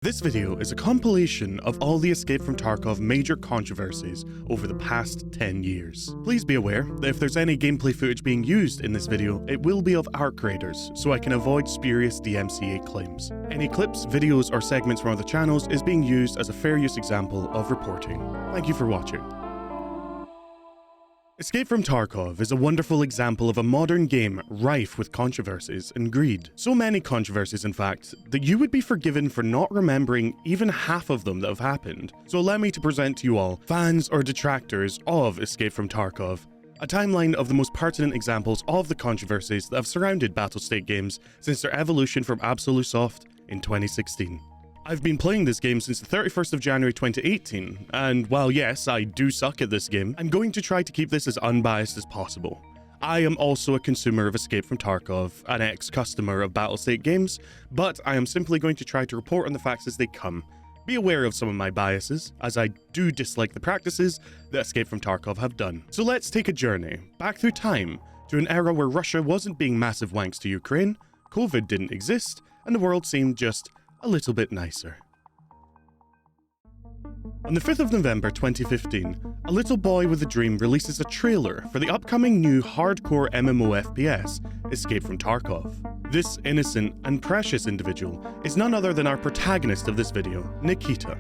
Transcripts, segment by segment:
This video is a compilation of all the Escape from Tarkov major controversies over the past 10 years. Please be aware that if there's any gameplay footage being used in this video, it will be of ARC creators, so I can avoid spurious DMCA claims. Any clips, videos, or segments from other channels is being used as a fair use example of reporting. Thank you for watching. Escape from Tarkov is a wonderful example of a modern game rife with controversies and greed. So many controversies, in fact, that you would be forgiven for not remembering even half of them that have happened. So allow me to present to you all, fans or detractors of Escape from Tarkov, a timeline of the most pertinent examples of the controversies that have surrounded Battlestate Games since their evolution from Absolusoft in 2016. I've been playing this game since the 31st of January 2018, and while yes, I do suck at this game, I'm going to try to keep this as unbiased as possible. I am also a consumer of Escape from Tarkov, an ex-customer of Battlestate Games, but I am simply going to try to report on the facts as they come. Be aware of some of my biases, as I do dislike the practices that Escape from Tarkov have done. So let's take a journey back through time to an era where Russia wasn't being massive wanks to Ukraine, COVID didn't exist, and the world seemed just a little bit nicer. On the 5th of November 2015, a little boy with a dream releases a trailer for the upcoming new hardcore MMO FPS, Escape from Tarkov. This innocent and precious individual is none other than our protagonist of this video, Nikita.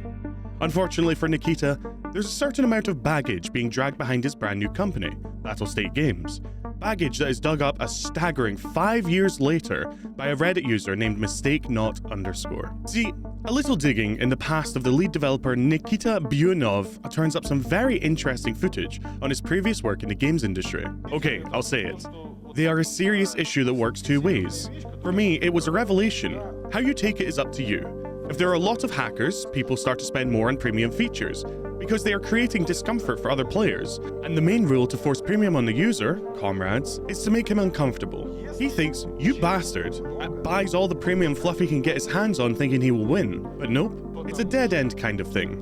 Unfortunately for Nikita, there's a certain amount of baggage being dragged behind his brand new company, Battlestate Games. Baggage that is dug up a staggering 5 years later by a Reddit user named MistakeNot_. See, a little digging in the past of the lead developer Nikita Buyanov turns up some very interesting footage on his previous work in the games industry. Okay, I'll say it. They are a serious issue that works two ways. For me, it was a revelation. How you take it is up to you. If there are a lot of hackers, people start to spend more on premium features, because they are creating discomfort for other players, and the main rule to force premium on the user, comrades, is to make him uncomfortable. He thinks, you bastard, and buys all the premium fluff he can get his hands on thinking he will win. But nope, it's a dead-end kind of thing.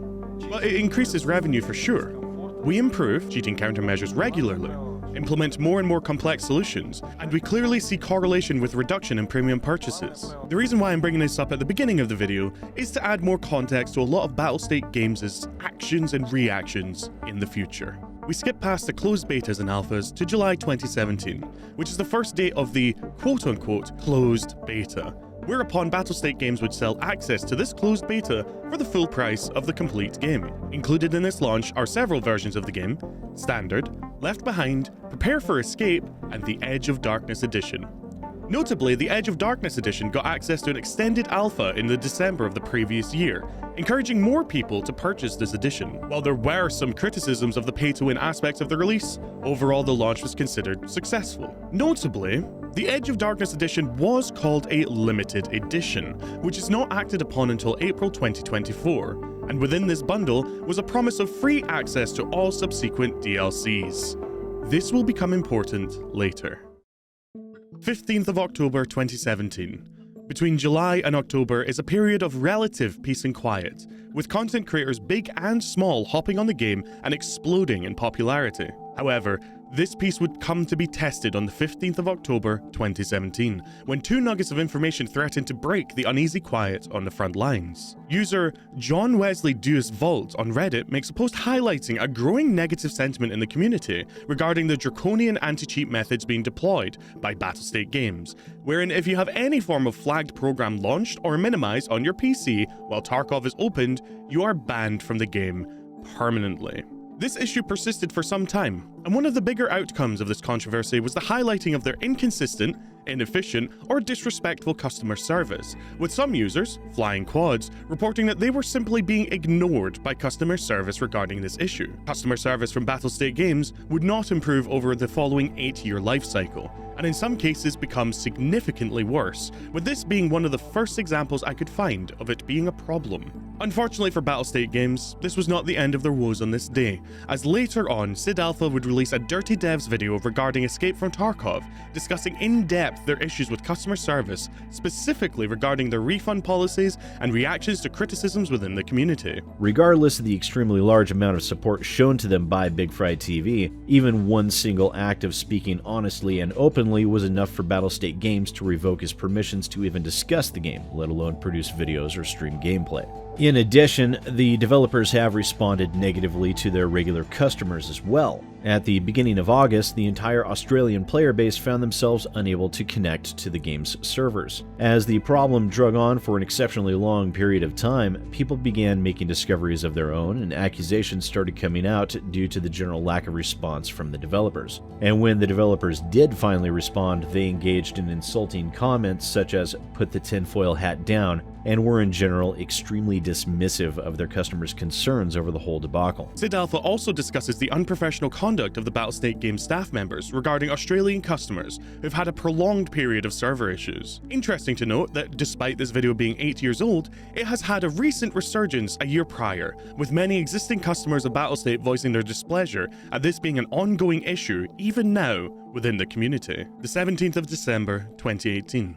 But it increases revenue for sure. We improve cheating countermeasures regularly, implement more and more complex solutions, and we clearly see correlation with reduction in premium purchases. The reason why I'm bringing this up at the beginning of the video is to add more context to a lot of Battlestate Games' actions and reactions in the future. We skip past the closed betas and alphas to July 2017, which is the first date of the quote-unquote closed beta, whereupon Battlestate Games would sell access to this closed beta for the full price of the complete game. Included in this launch are several versions of the game: Standard, Left Behind, Prepare for Escape, and the Edge of Darkness Edition. Notably, the Edge of Darkness Edition got access to an extended alpha in the December of the previous year, encouraging more people to purchase this edition. While there were some criticisms of the pay-to-win aspects of the release, overall the launch was considered successful. Notably, the Edge of Darkness Edition was called a limited edition, which is not acted upon until April 2024, and within this bundle was a promise of free access to all subsequent DLCs. This will become important later. 15th of October 2017. Between July and October is a period of relative peace and quiet, with content creators big and small hopping on the game and exploding in popularity. However, this piece would come to be tested on the 15th of October 2017, when two nuggets of information threatened to break the uneasy quiet on the front lines. User John Wesley Deuce Vault on Reddit makes a post highlighting a growing negative sentiment in the community regarding the draconian anti-cheat methods being deployed by Battlestate Games, wherein if you have any form of flagged program launched or minimized on your PC while Tarkov is opened, you are banned from the game permanently. This issue persisted for some time, and one of the bigger outcomes of this controversy was the highlighting of their inconsistent, inefficient, or disrespectful customer service, with some users, flying quads, reporting that they were simply being ignored by customer service regarding this issue. Customer service from Battlestate Games would not improve over the following 8-year life cycle, and in some cases become significantly worse, with this being one of the first examples I could find of it being a problem. Unfortunately for Battlestate Games, this was not the end of their woes on this day, as later on, Sid Alpha would release a Dirty Devs video regarding Escape from Tarkov, discussing in depth depth their issues with customer service, specifically regarding their refund policies and reactions to criticisms within the community. Regardless of the extremely large amount of support shown to them by Big Fry TV, even one single act of speaking honestly and openly was enough for Battlestate Games to revoke his permissions to even discuss the game, let alone produce videos or stream gameplay. In addition, the developers have responded negatively to their regular customers as well. At the beginning of August, the entire Australian player base found themselves unable to connect to the game's servers. As the problem drug on for an exceptionally long period of time, people began making discoveries of their own, and accusations started coming out due to the general lack of response from the developers. And when the developers did finally respond, they engaged in insulting comments such as "put the tinfoil hat down," and were in general extremely dismissive of their customers' concerns over the whole debacle. Sid Alpha also discusses the unprofessional conduct of the Battlestate Games staff members regarding Australian customers who've had a prolonged period of server issues. Interesting to note that despite this video being 8 years old, it has had a recent resurgence a year prior, with many existing customers of Battlestate voicing their displeasure at this being an ongoing issue even now within the community. The 17th of December 2018.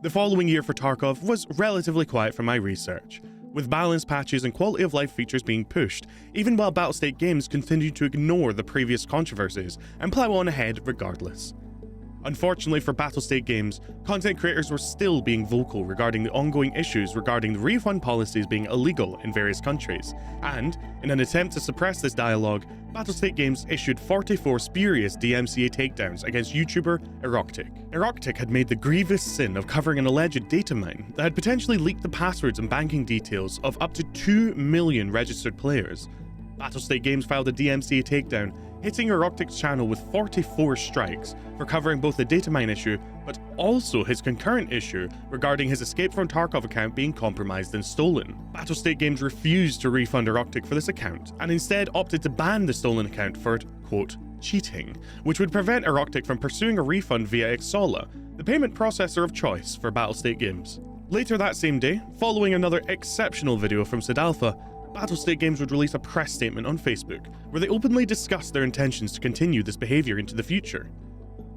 The following year for Tarkov was relatively quiet for my research, with balance patches and quality of life features being pushed, even while Battlestate Games continued to ignore the previous controversies and plow on ahead regardless. Unfortunately for Battlestate Games, content creators were still being vocal regarding the ongoing issues regarding the refund policies being illegal in various countries, and, in an attempt to suppress this dialogue, Battlestate Games issued 44 spurious DMCA takedowns against YouTuber Eroctic. Eroctic had made the grievous sin of covering an alleged data mine that had potentially leaked the passwords and banking details of up to 2 million registered players. Battlestate Games filed a DMCA takedown, hitting Eroctic's channel with 44 strikes for covering both the data mine issue, but also his concurrent issue regarding his Escape from Tarkov account being compromised and stolen. Battlestate Games refused to refund Eroctic for this account, and instead opted to ban the stolen account for, quote, cheating, which would prevent Eroctic from pursuing a refund via Xsolla, the payment processor of choice for Battlestate Games. Later that same day, following another exceptional video from Sid Alpha, Battlestate Games would release a press statement on Facebook, where they openly discussed their intentions to continue this behavior into the future.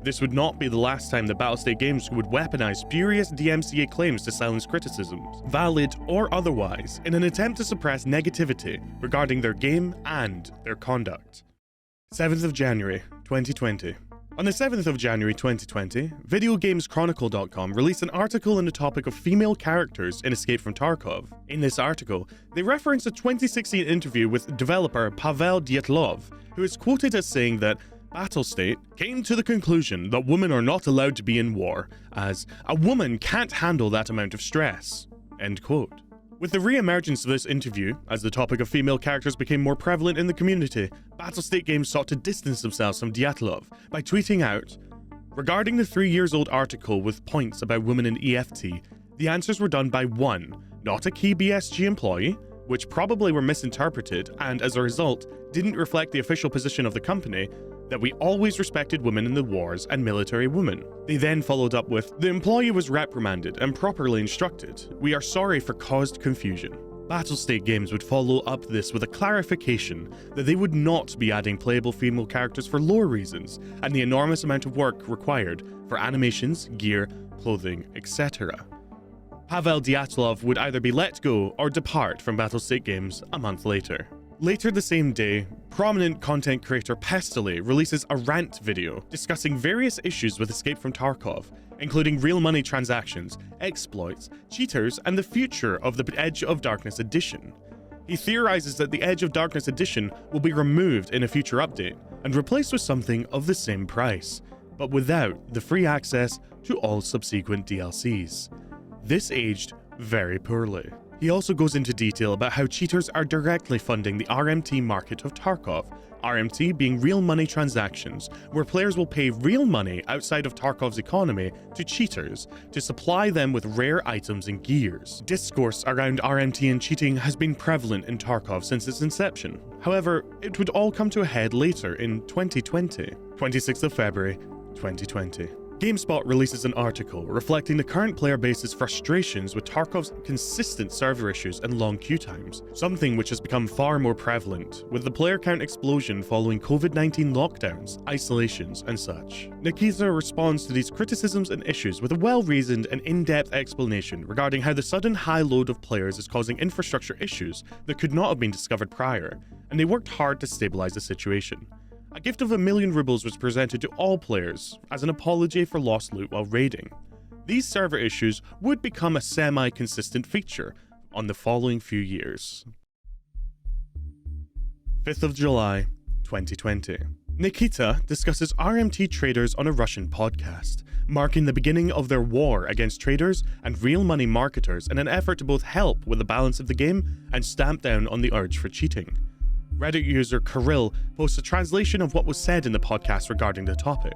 This would not be the last time that Battlestate Games would weaponize spurious DMCA claims to silence criticisms, valid or otherwise, in an attempt to suppress negativity regarding their game and their conduct. 7th of January, 2020. On the 7th of January 2020, VideoGamesChronicle.com released an article on the topic of female characters in Escape from Tarkov. In this article, they reference a 2016 interview with developer Pavel Dyatlov, who is quoted as saying that Battlestate came to the conclusion that women are not allowed to be in war, as a woman can't handle that amount of stress. End quote. With the re-emergence of this interview, as the topic of female characters became more prevalent in the community, Battlestate Games sought to distance themselves from Dyatlov by tweeting out, regarding the 3-year-old article with points about women in EFT, the answers were done by one, not a key BSG employee, which probably were misinterpreted and, as a result, didn't reflect the official position of the company, that we always respected women in the wars and military women. They then followed up with, the employee was reprimanded and properly instructed. We are sorry for caused confusion. Battlestate Games would follow up this with a clarification that they would not be adding playable female characters for lore reasons and the enormous amount of work required for animations, gear, clothing, etc. Pavel Dyatlov would either be let go or depart from Battlestate Games a month later. Later the same day, prominent content creator Pestily releases a rant video discussing various issues with Escape from Tarkov, including real money transactions, exploits, cheaters, and the future of the Edge of Darkness Edition. He theorizes that the Edge of Darkness Edition will be removed in a future update and replaced with something of the same price, but without the free access to all subsequent DLCs. This aged very poorly. He also goes into detail about how cheaters are directly funding the RMT market of Tarkov, RMT being real money transactions, where players will pay real money outside of Tarkov's economy to cheaters to supply them with rare items and gears. Discourse around RMT and cheating has been prevalent in Tarkov since its inception. However, it would all come to a head later in 2020, 26th of February, 2020. GameSpot releases an article reflecting the current player base's frustrations with Tarkov's consistent server issues and long queue times, something which has become far more prevalent, with the player count explosion following COVID-19 lockdowns, isolations, and such. Nikita responds to these criticisms and issues with a well-reasoned and in-depth explanation regarding how the sudden high load of players is causing infrastructure issues that could not have been discovered prior, and they worked hard to stabilize the situation. A gift of 1 million rubles was presented to all players as an apology for lost loot while raiding. These server issues would become a semi-consistent feature on the following few years. 5th of July, 2020. Nikita discusses RMT traders on a Russian podcast, marking the beginning of their war against traders and real money marketers in an effort to both help with the balance of the game and stamp down on the urge for cheating. Reddit user Kirill posts a translation of what was said in the podcast regarding the topic.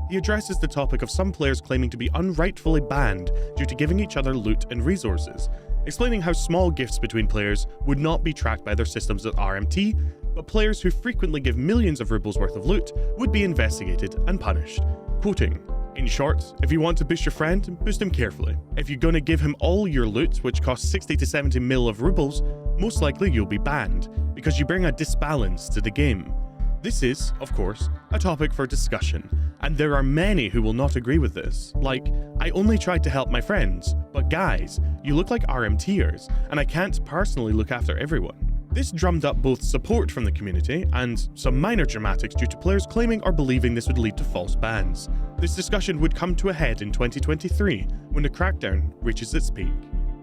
He addresses the topic of some players claiming to be unrightfully banned due to giving each other loot and resources, explaining how small gifts between players would not be tracked by their systems at RMT, but players who frequently give millions of rubles worth of loot would be investigated and punished. Quoting, "In short, if you want to boost your friend, boost him carefully. If you're going to give him all your loot, which costs 60 to 70 mil of rubles, most likely you'll be banned, because you bring a disbalance to the game." This is, of course, a topic for discussion, and there are many who will not agree with this. Like, I only tried to help my friends, but guys, you look like RMTers, and I can't personally look after everyone. This drummed up both support from the community and some minor dramatics due to players claiming or believing this would lead to false bans. This discussion would come to a head in 2023 when the Crackdown reaches its peak,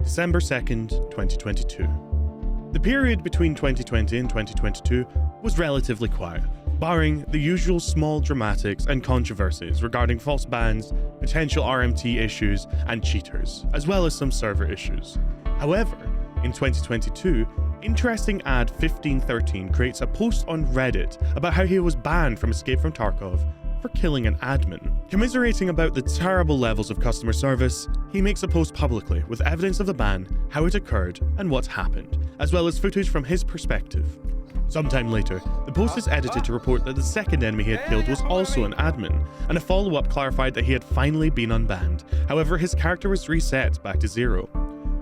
December 2nd, 2022. The period between 2020 and 2022 was relatively quiet, barring the usual small dramatics and controversies regarding false bans, potential RMT issues, and cheaters, as well as some server issues. However, in 2022, interesting ad 1513 creates a post on Reddit about how he was banned from Escape from Tarkov for killing an admin. Commiserating about the terrible levels of customer service, he makes a post publicly with evidence of the ban, how it occurred, and what happened, as well as footage from his perspective. Sometime later, the post is edited to report that the second enemy he had killed was also an admin, and a follow-up clarified that he had finally been unbanned. However, his character was reset back to 0.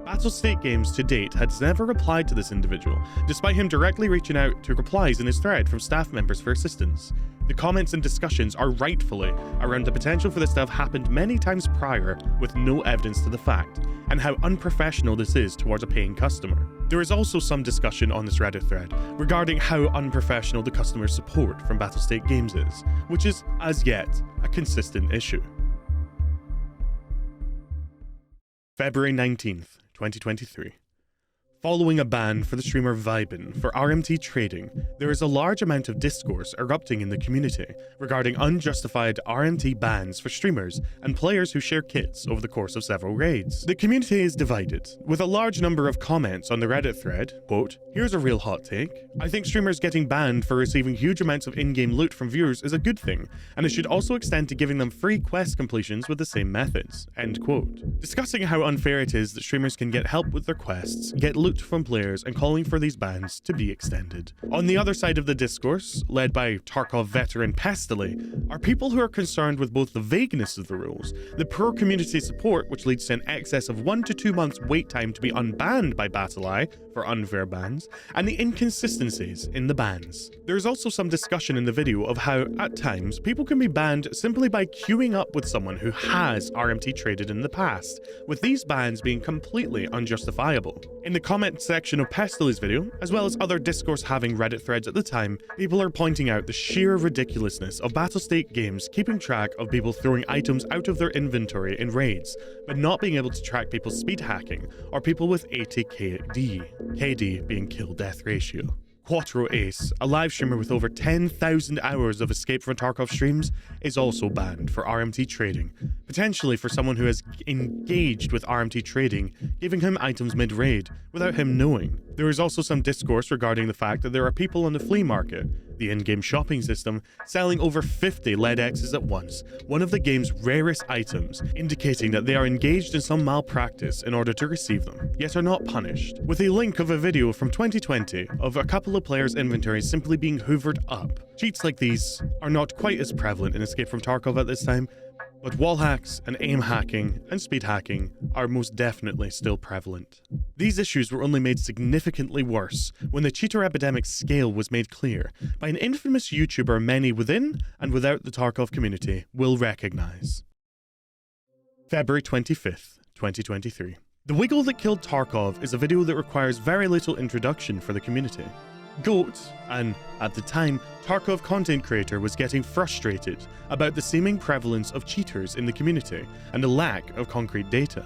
Battlestate Games to date has never replied to this individual, despite him directly reaching out to replies in his thread from staff members for assistance. The comments and discussions are rightfully around the potential for this to have happened many times prior with no evidence to the fact, and how unprofessional this is towards a paying customer. There is also some discussion on this Reddit thread regarding how unprofessional the customer support from Battlestate Games is, which is, as yet, a consistent issue. February 19th, 2023. Following a ban for the streamer Vibin for RMT trading, there is a large amount of discourse erupting in the community regarding unjustified RMT bans for streamers and players who share kits over the course of several raids. The community is divided, with a large number of comments on the Reddit thread, quote, "Here's a real hot take. I think streamers getting banned for receiving huge amounts of in-game loot from viewers is a good thing, and it should also extend to giving them free quest completions with the same methods," end quote. Discussing how unfair it is that streamers can get help with their quests, get loot from players, and calling for these bans to be extended. On the other side of the discourse, led by Tarkov veteran Pestily, are people who are concerned with both the vagueness of the rules, the poor community support which leads to an excess of 1 to 2 months wait time to be unbanned by BattleEye for unfair bans, and the inconsistencies in the bans. There is also some discussion in the video of how, at times, people can be banned simply by queuing up with someone who has RMT traded in the past, with these bans being completely unjustifiable. In the comment section of Pestily's video, as well as other discourse-having Reddit threads at the time, people are pointing out the sheer ridiculousness of Battlestate Games keeping track of people throwing items out of their inventory in raids, but not being able to track people's speed hacking, or people with 80 KD being kill-death ratio. Quattro Ace, a live streamer with over 10,000 hours of Escape from Tarkov streams, is also banned for RMT trading, potentially for someone who has engaged with RMT trading, giving him items mid-raid, without him knowing. There is also some discourse regarding the fact that there are people on the flea market, the in-game shopping system, selling over 50 lead X's at once, one of the game's rarest items, indicating that they are engaged in some malpractice in order to receive them, yet are not punished, with a link of a video from 2020 of a couple of players' inventories simply being hoovered up. Cheats like these are not quite as prevalent in Escape from Tarkov at this time, But wall hacks and aim hacking and speed hacking are most definitely still prevalent. These issues were only made significantly worse when the cheater epidemic's scale was made clear by an infamous YouTuber many within and without the Tarkov community will recognise. February 25th, 2023. The Wiggle That Killed Tarkov is a video that requires very little introduction for the community. Goat, and at the time, Tarkov content creator, was getting frustrated about the seeming prevalence of cheaters in the community and a lack of concrete data.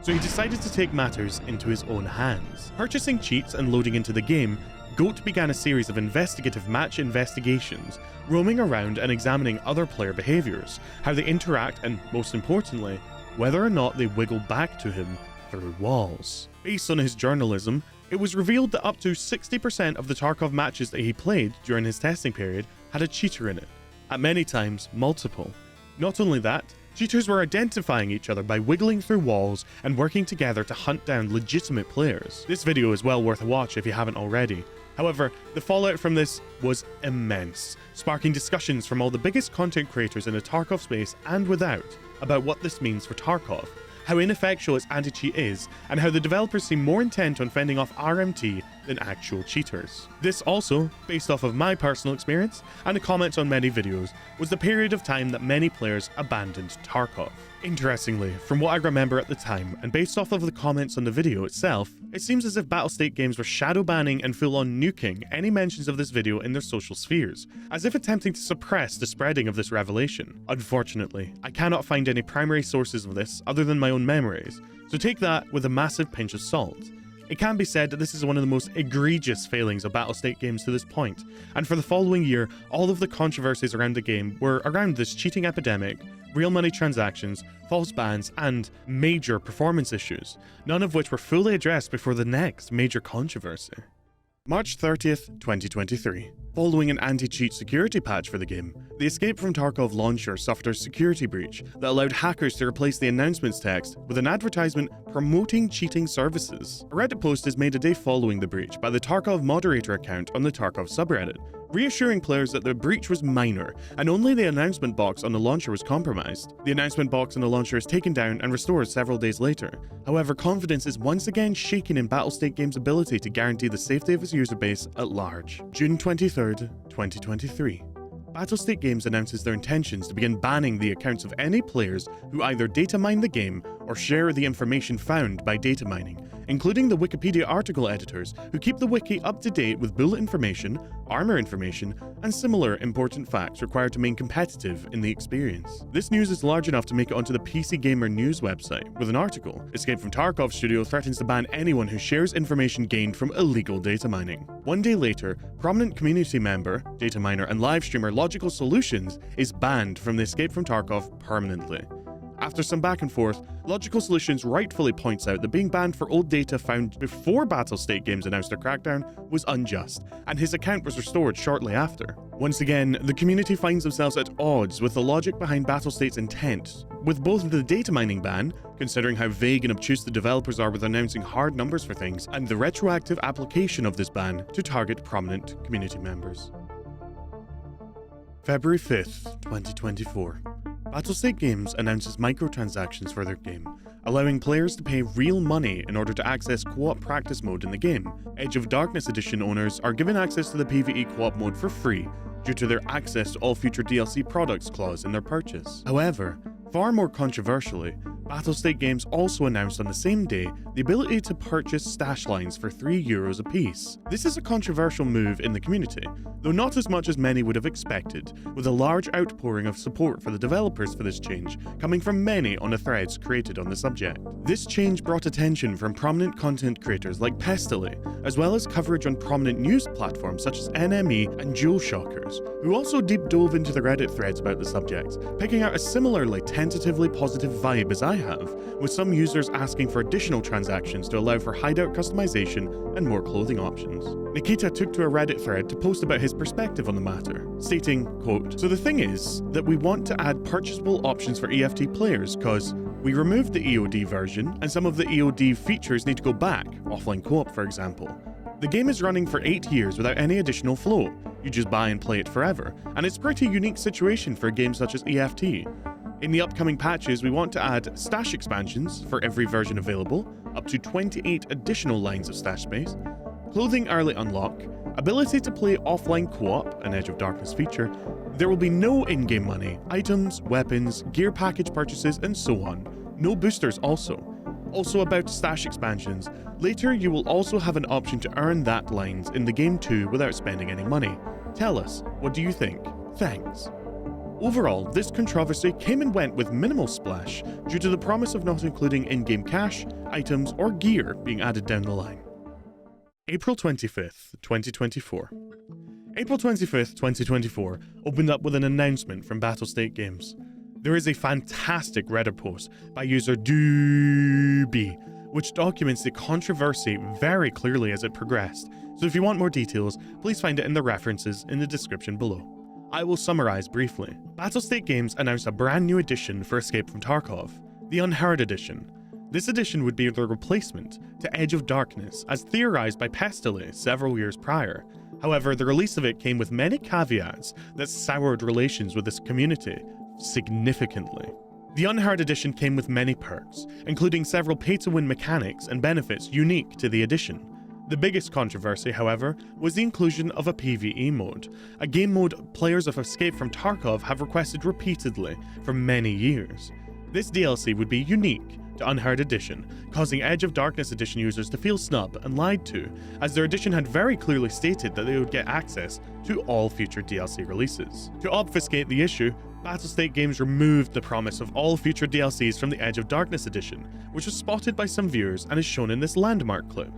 So he decided to take matters into his own hands. Purchasing cheats and loading into the game, Goat began a series of investigative match investigations, roaming around and examining other player behaviours, how they interact and, most importantly, whether or not they wiggle back to him through walls. Based on his journalism, it was revealed that up to 60% of the Tarkov matches that he played during his testing period had a cheater in it, at many times multiple. Not only that, cheaters were identifying each other by wiggling through walls and working together to hunt down legitimate players. This video is well worth a watch if you haven't already. However, the fallout from this was immense, sparking discussions from all the biggest content creators in the Tarkov space and without about what this means for Tarkov, how ineffectual its anti-cheat is, and how the developers seem more intent on fending off RMT than actual cheaters. This also, based off of my personal experience and the comments on many videos, was the period of time that many players abandoned Tarkov. Interestingly, from what I remember at the time, and based off of the comments on the video itself, it seems as if Battlestate Games were shadow banning and full-on nuking any mentions of this video in their social spheres, as if attempting to suppress the spreading of this revelation. Unfortunately, I cannot find any primary sources of this other than my own memories, so take that with a massive pinch of salt. It can be said that this is one of the most egregious failings of Battlestate Games to this point, and for the following year, all of the controversies around the game were around this cheating epidemic, real money transactions, false bans, and major performance issues, none of which were fully addressed before the next major controversy. March 30th, 2023. Following an anti-cheat security patch for the game, the Escape from Tarkov launcher suffered a security breach that allowed hackers to replace the announcements text with an advertisement promoting cheating services. A Reddit post is made a day following the breach by the Tarkov moderator account on the Tarkov subreddit, reassuring players that the breach was minor and only the announcement box on the launcher was compromised. The announcement box on the launcher is taken down and restored several days later. However, confidence is once again shaken in Battlestate Games' ability to guarantee the safety of its user base at large. June 23rd, 2023. Battlestate Games announces their intentions to begin banning the accounts of any players who either data mine the game or share the information found by data mining, including the Wikipedia article editors who keep the wiki up to date with bullet information, armor information, and similar important facts required to remain competitive in the experience. This news is large enough to make it onto the PC Gamer news website with an article. Escape from Tarkov studio threatens to ban anyone who shares information gained from illegal data mining. One day later, prominent community member, data miner, and live streamer Logical Solutions is banned from the Escape from Tarkov permanently. After some back and forth, Logical Solutions rightfully points out that being banned for old data found before Battlestate Games announced their Crackdown was unjust, and his account was restored shortly after. Once again, the community finds themselves at odds with the logic behind Battlestate's intent, with both the data mining ban, considering how vague and obtuse the developers are with announcing hard numbers for things, and the retroactive application of this ban to target prominent community members. February 5th, 2024. Battlestate Games announces microtransactions for their game, allowing players to pay real money in order to access co-op practice mode in the game. Edge of Darkness Edition owners are given access to the PvE co-op mode for free due to their access to all future DLC products clause in their purchase. However, far more controversially, Battlestate Games also announced on the same day the ability to purchase stash lines for €3 apiece. This is a controversial move in the community, though not as much as many would have expected, with a large outpouring of support for the developers for this change coming from many on the threads created on the subject. This change brought attention from prominent content creators like Pestily, as well as coverage on prominent news platforms such as NME and DualShockers, who also deep dove into the Reddit threads about the subject, picking out a similarly tentatively positive vibe as I have, with some users asking for additional transactions to allow for hideout customization and more clothing options. Nikita took to a Reddit thread to post about his perspective on the matter, stating, quote, "So the thing is that we want to add purchasable options for EFT players cause we removed the EOD version and some of the EOD features need to go back, offline co-op for example. The game is running for 8 years without any additional flow. You just buy and play it forever, and it's a pretty unique situation for a game such as EFT. In the upcoming patches, we want to add stash expansions for every version available, up to 28 additional lines of stash space, clothing early unlock, ability to play offline co-op, an Edge of Darkness feature. There will be no in-game money, items, weapons, gear package purchases, and so on. No boosters also. Also about stash expansions, later you will also have an option to earn that lines in the game too without spending any money. Tell us, what do you think? Thanks. Overall, this controversy came and went with minimal splash due to the promise of not including in-game cash, items, or gear being added down the line. April 25th, 2024. April 25th, 2024 opened up with an announcement from Battlestate Games. There is a fantastic Reddit post by user Doobie, which documents the controversy very clearly as it progressed, so if you want more details, please find it in the references in the description below. I will summarize briefly. Battlestate Games announced a brand new edition for Escape from Tarkov, the Unheard Edition. This edition would be the replacement to Edge of Darkness, as theorized by Pestile several years prior. However, the release of it came with many caveats that soured relations with this community significantly. The Unheard Edition came with many perks, including several pay-to-win mechanics and benefits unique to the edition. The biggest controversy, however, was the inclusion of a PvE mode, a game mode players of Escape from Tarkov have requested repeatedly for many years. This DLC would be unique to Unheard Edition, causing Edge of Darkness Edition users to feel snubbed and lied to, as their edition had very clearly stated that they would get access to all future DLC releases. To obfuscate the issue, Battlestate Games removed the promise of all future DLCs from the Edge of Darkness Edition, which was spotted by some viewers and is shown in this landmark clip.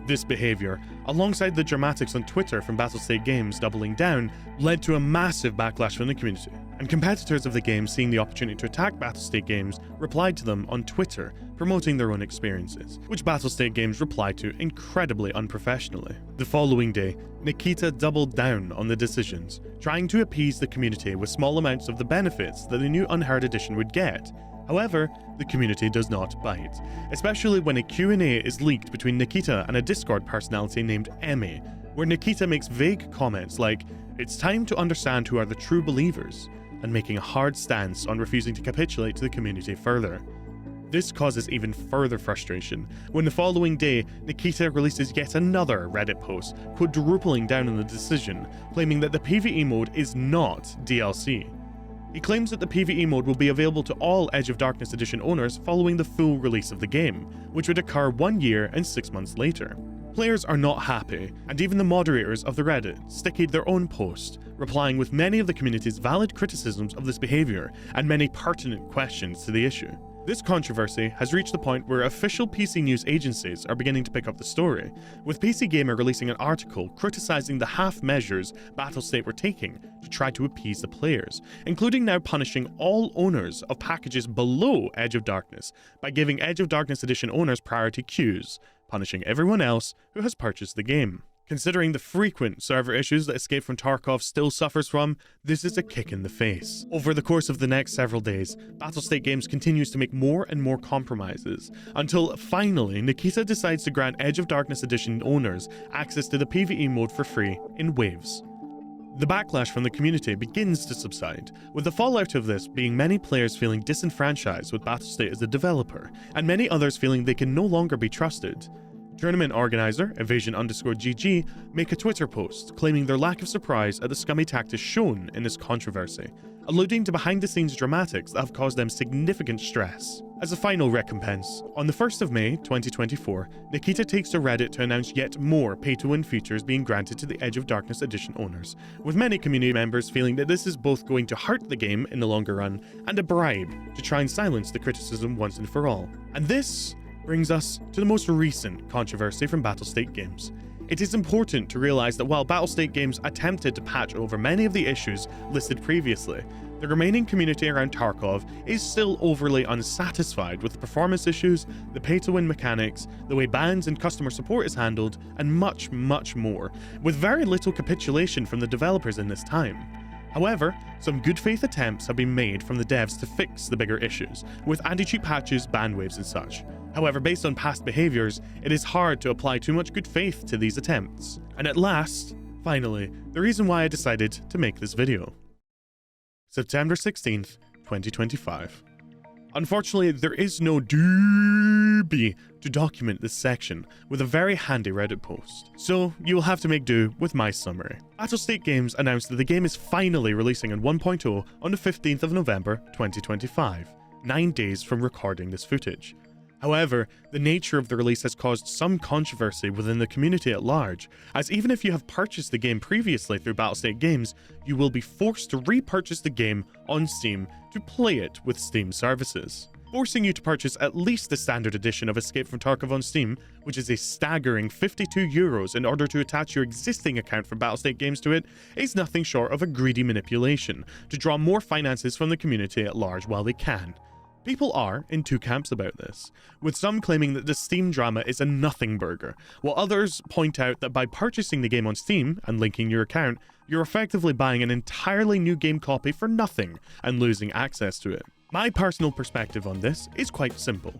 This behavior, alongside the dramatics on Twitter from Battlestate Games doubling down, led to a massive backlash from the community, and competitors of the game seeing the opportunity to attack Battlestate Games replied to them on Twitter, promoting their own experiences, which Battlestate Games replied to incredibly unprofessionally. The following day, Nikita doubled down on the decisions, trying to appease the community with small amounts of the benefits that the new Unheard Edition would get. However, the community does not bite, especially when a Q&A is leaked between Nikita and a Discord personality named Emmy, where Nikita makes vague comments like, "It's time to understand who are the true believers," and making a hard stance on refusing to capitulate to the community further. This causes even further frustration when the following day, Nikita releases yet another Reddit post, quadrupling down on the decision, claiming that the PvE mode is not DLC. He claims that the PvE mode will be available to all Edge of Darkness Edition owners following the full release of the game, which would occur 1 year and 6 months later. Players are not happy, and even the moderators of the Reddit stickied their own post, replying with many of the community's valid criticisms of this behavior and many pertinent questions to the issue. This controversy has reached the point where official PC news agencies are beginning to pick up the story, with PC Gamer releasing an article criticizing the half measures Battlestate were taking to try to appease the players, including now punishing all owners of packages below Edge of Darkness by giving Edge of Darkness Edition owners priority queues, punishing everyone else who has purchased the game. Considering the frequent server issues that Escape from Tarkov still suffers from, this is a kick in the face. Over the course of the next several days, Battlestate Games continues to make more and more compromises, until finally Nikita decides to grant Edge of Darkness Edition owners access to the PvE mode for free in waves. The backlash from the community begins to subside, with the fallout of this being many players feeling disenfranchised with Battlestate as a developer, and many others feeling they can no longer be trusted. Tournament organizer, Evasion_GG, make a Twitter post claiming their lack of surprise at the scummy tactics shown in this controversy, alluding to behind-the-scenes dramatics that have caused them significant stress. As a final recompense, on the 1st of May 2024, Nikita takes to Reddit to announce yet more pay-to-win features being granted to the Edge of Darkness Edition owners, with many community members feeling that this is both going to hurt the game in the longer run and a bribe to try and silence the criticism once and for all. And this brings us to the most recent controversy from Battlestate Games. It is important to realize that while Battlestate Games attempted to patch over many of the issues listed previously, the remaining community around Tarkov is still overly unsatisfied with the performance issues, the pay-to-win mechanics, the way bans and customer support is handled, and much, much more, with very little capitulation from the developers in this time. However, some good faith attempts have been made from the devs to fix the bigger issues, with anti-cheat patches, ban waves and such. However, based on past behaviors, it is hard to apply too much good faith to these attempts. And at last, finally, the reason why I decided to make this video. September 16th, 2025. Unfortunately, there is no doobie to document this section with a very handy Reddit post, so you will have to make do with my summary. Battlestate Games announced that the game is finally releasing in 1.0 on the 15th of November 2025, 9 days from recording this footage. However, the nature of the release has caused some controversy within the community at large, as even if you have purchased the game previously through Battlestate Games, you will be forced to repurchase the game on Steam to play it with Steam services, forcing you to purchase at least the standard edition of Escape from Tarkov on Steam, which is a staggering €52 in order to attach your existing account from Battlestate Games to it, is nothing short of a greedy manipulation to draw more finances from the community at large while they can. People are in two camps about this, with some claiming that the Steam drama is a nothing burger, while others point out that by purchasing the game on Steam and linking your account, you're effectively buying an entirely new game copy for nothing and losing access to it. My personal perspective on this is quite simple.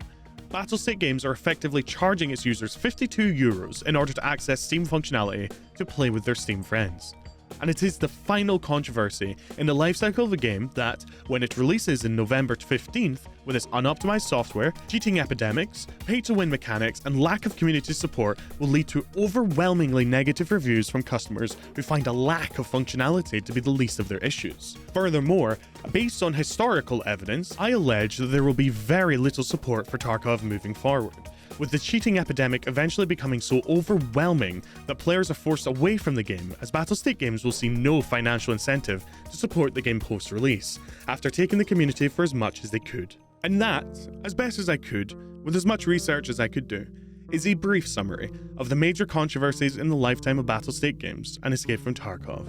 Battlestate Games are effectively charging its users €52 in order to access Steam functionality to play with their Steam friends. And it is the final controversy in the lifecycle of the game that, when it releases in November 15th, with its unoptimized software, cheating epidemics, pay-to-win mechanics, and lack of community support, will lead to overwhelmingly negative reviews from customers who find a lack of functionality to be the least of their issues. Furthermore, based on historical evidence, I allege that there will be very little support for Tarkov moving forward, with the cheating epidemic eventually becoming so overwhelming that players are forced away from the game, as Battlestate Games will see no financial incentive to support the game post-release, after taking the community for as much as they could. And that, as best as I could, with as much research as I could do, is a brief summary of the major controversies in the lifetime of Battlestate Games and Escape from Tarkov.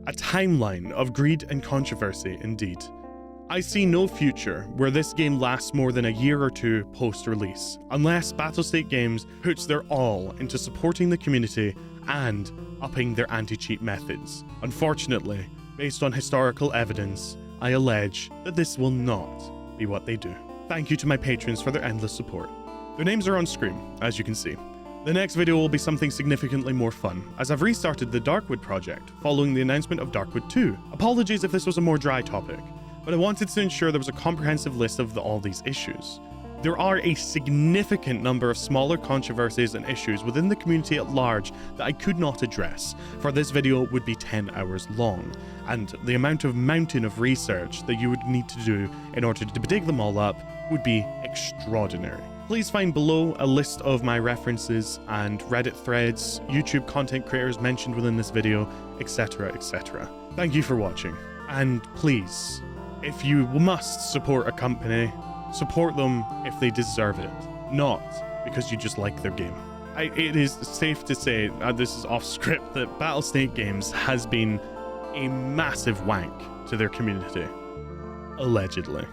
A timeline of greed and controversy indeed. I see no future where this game lasts more than a year or two post-release, unless Battlestate Games puts their all into supporting the community and upping their anti-cheat methods. Unfortunately, based on historical evidence, I allege that this will not be what they do. Thank you to my patrons for their endless support. Their names are on screen, as you can see. The next video will be something significantly more fun, as I've restarted the Darkwood project, following the announcement of Darkwood 2. Apologies if this was a more dry topic, but I wanted to ensure there was a comprehensive list of all these issues. There are a significant number of smaller controversies and issues within the community at large that I could not address, for this video would be 10 hours long, and the mountain of research that you would need to do in order to dig them all up would be extraordinary. Please find below a list of my references and Reddit threads, YouTube content creators mentioned within this video, etc, etc. Thank you for watching, and please, if you must support a company, support them if they deserve it, not because you just like their game. It is safe to say, this is off script, that Battlestate Games has been a massive wank to their community. Allegedly.